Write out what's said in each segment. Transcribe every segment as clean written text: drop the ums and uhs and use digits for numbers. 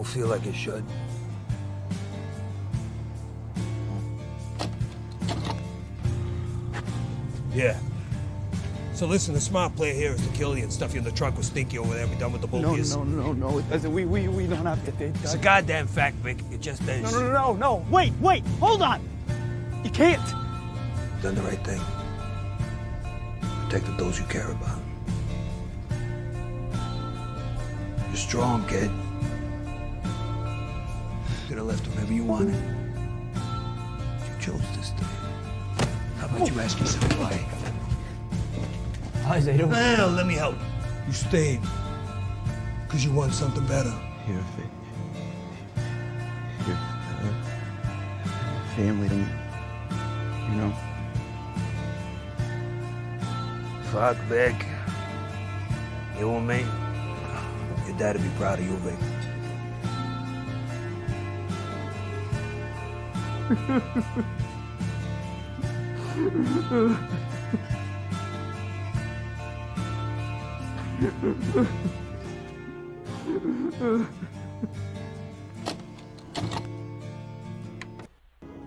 don't feel like it should. Yeah. So listen, the smart play here is to kill you and stuff you in the trunk with Stinky over there and be done with the bogies. No, it doesn't. We don't have to take that. It's a goddamn fact, Vic. It just is. No. Wait, hold on. You can't. Done the right thing. Protected those you care about. You're strong, kid. You could have left whenever you wanted. You chose this day. How about you ask yourself why? How's it doing? Well, let me help. You stayed. Because you want something better. Your family, you know. Fuck, Vic. You and me. Your dad'd be proud of you, Vic.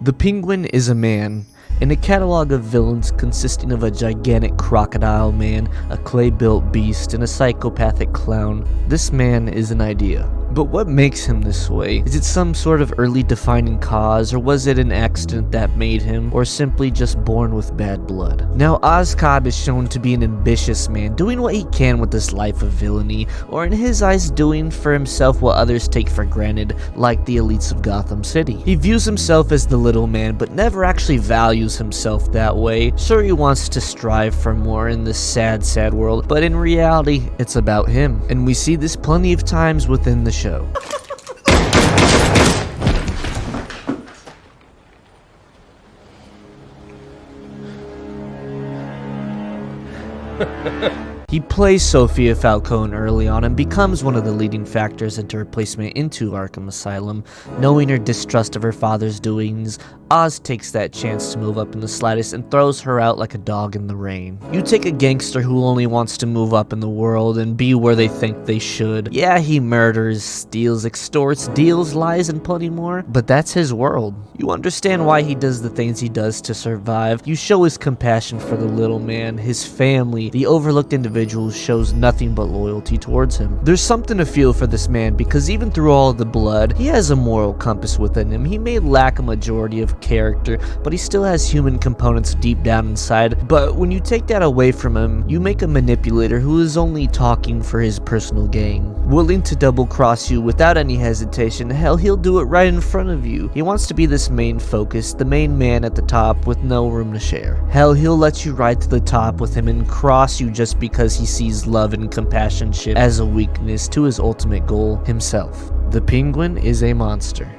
The Penguin is a man. In a catalog of villains consisting of a gigantic crocodile man, a clay-built beast, and a psychopathic clown, this man is an idea. But what makes him this way? Is it some sort of early defining cause, or was it an accident that made him, or simply just born with bad blood? Now, Cobb is shown to be an ambitious man, doing what he can with this life of villainy, or in his eyes doing for himself what others take for granted, like the elites of Gotham City. He views himself as the little man, but never actually values himself that way. Sure, he wants to strive for more in this sad world, but in reality, it's about him. And we see this plenty of times within the show. He plays Sophia Falcone early on and becomes one of the leading factors into her placement into Arkham Asylum. Knowing her distrust of her father's doings, Oz takes that chance to move up in the slightest and throws her out like a dog in the rain. You take a gangster who only wants to move up in the world and be where they think they should. Yeah, he murders, steals, extorts, deals, lies, and plenty more, but that's his world. You understand why he does the things he does to survive. You show his compassion for the little man, his family, the overlooked individuals, shows nothing but loyalty towards him. There's something to feel for this man because even through all of the blood, he has a moral compass within him. He may lack a majority of character, but he still has human components deep down inside. But when you take that away from him, you make a manipulator who is only talking for his personal gain. Willing to double cross you without any hesitation, hell, he'll do it right in front of you. He wants to be this main focus, the main man at the top with no room to share. Hell, he'll let you ride to the top with him and cross you just because he sees love and compassion as a weakness to his ultimate goal, himself. The Penguin is a monster.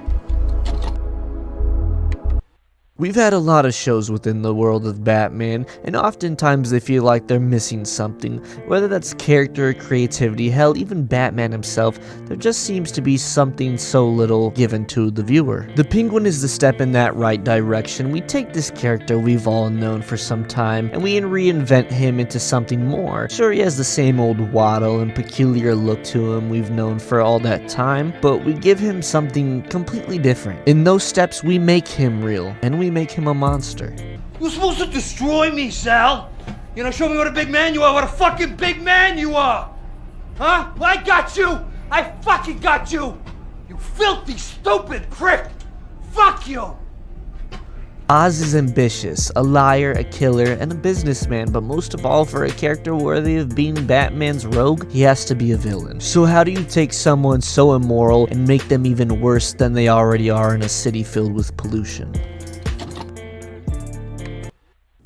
We've had a lot of shows within the world of Batman, and oftentimes they feel like they're missing something. Whether that's character or creativity, hell, even Batman himself, there just seems to be something so little given to the viewer. The Penguin is the step in that right direction. We take this character we've all known for some time, and we reinvent him into something more. Sure, he has the same old waddle and peculiar look to him we've known for all that time, but we give him something completely different. In those steps, we make him real, and we make him a monster. You're supposed to destroy me, Sal. You know, show me what a big man you are, what a fucking big man you are. Huh? Well, I got you. I fucking got you. You filthy, stupid prick. Fuck you. Oz is ambitious, a liar, a killer, and a businessman, but most of all, for a character worthy of being Batman's rogue, he has to be a villain. So how do you take someone so immoral and make them even worse than they already are in a city filled with pollution?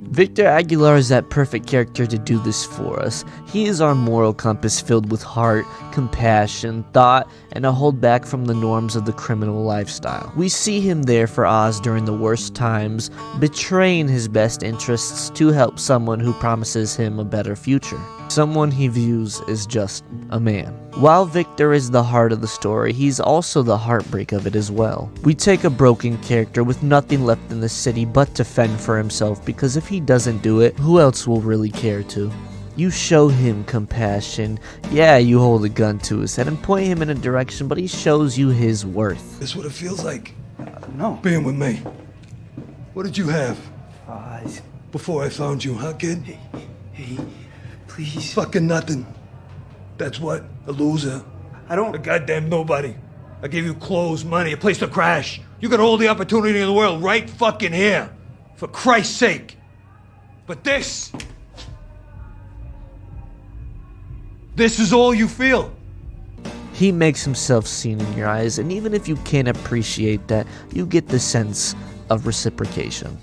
Victor Aguilar is that perfect character to do this for us. He is our moral compass filled with heart, compassion, thought, and a holdback from the norms of the criminal lifestyle. We see him there for Oz during the worst times, betraying his best interests to help someone who promises him a better future. Someone he views as just a man. While Victor is the heart of the story, he's also the heartbreak of it as well. We take a broken character with nothing left in the city but to fend for himself, because if he doesn't do it, who else will really care to? You show him compassion. Yeah, you hold a gun to his head and point him in a direction, but he shows you his worth. This what it feels like? No. Being with me. What did you have Uh, before I found you, huh, kid? hey, please. Fucking nothing. That's what? A loser. I don't. A goddamn nobody. I gave you clothes, money, a place to crash. You got all the opportunity in the world right fucking here. For Christ's sake. But this is all you feel. He makes himself seen in your eyes, and even if you can't appreciate that, you get the sense of reciprocation.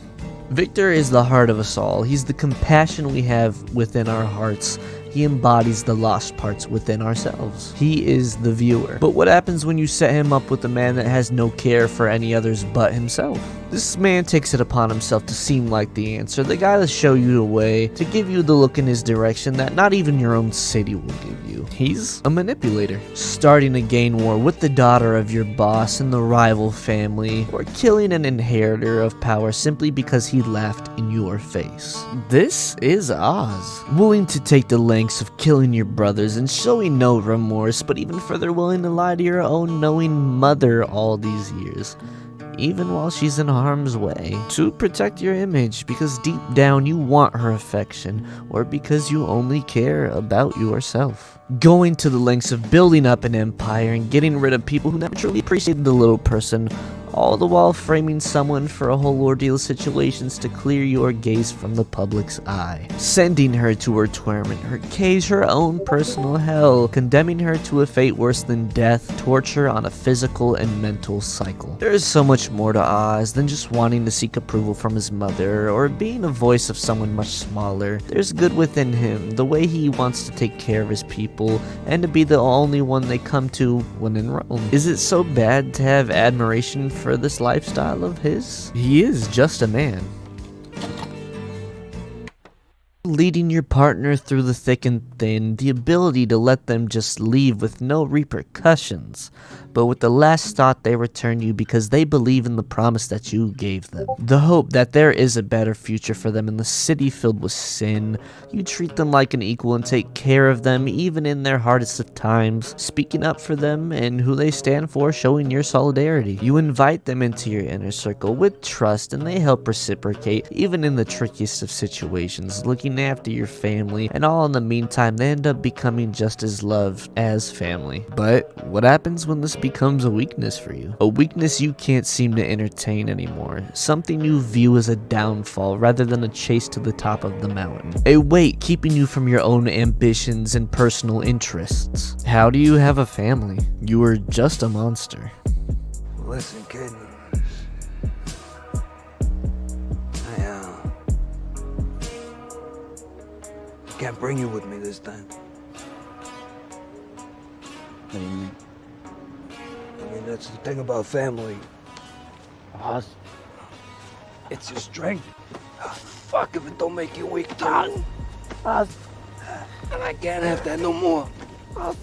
Victor is the heart of us all. He's the compassion we have within our hearts. He embodies the lost parts within ourselves. He is the viewer. But what happens when you set him up with a man that has no care for any others but himself? This man takes it upon himself to seem like the answer, the guy to show you the way, to give you the look in his direction that not even your own city will give you. He's a manipulator, starting a gang war with the daughter of your boss and the rival family, or killing an inheritor of power simply because he laughed in your face. This is Oz, willing to take the lengths of killing your brothers and showing no remorse, but even further willing to lie to your own knowing mother all these years, even while she's in harm's way, to protect your image because deep down you want her affection, or because you only care about yourself. Going to the lengths of building up an empire and getting rid of people who never truly appreciated the little person, all the while framing someone for a whole ordeal of situations to clear your gaze from the public's eye. Sending her to her torment, her cage, her own personal hell, condemning her to a fate worse than death, torture on a physical and mental cycle. There is so much more to Oz than just wanting to seek approval from his mother, or being a voice of someone much smaller. There's good within him, the way he wants to take care of his people, and to be the only one they come to when in Rome. Is it so bad to have admiration for this lifestyle of his? He is just a man. Leading your partner through the thick and thin, the ability to let them just leave with no repercussions, but with the last thought they return you because they believe in the promise that you gave them. The hope that there is a better future for them in the city filled with sin. You treat them like an equal and take care of them even in their hardest of times, speaking up for them and who they stand for, showing your solidarity. You invite them into your inner circle with trust and they help reciprocate even in the trickiest of situations, looking after your family, and all in the meantime they end up becoming just as loved as family. But what happens when this becomes a weakness for you? A weakness you can't seem to entertain anymore, something you view as a downfall rather than a chase to the top of the mountain, a weight keeping you from your own ambitions and personal interests. How do you have a family? You are just a monster. Listen, kid. Can't bring you with me this time. What do you mean? I mean, that's the thing about family. Oz? It's your strength. Fuck if it don't make you weak, too. Oz? And I can't have that no more. Oz?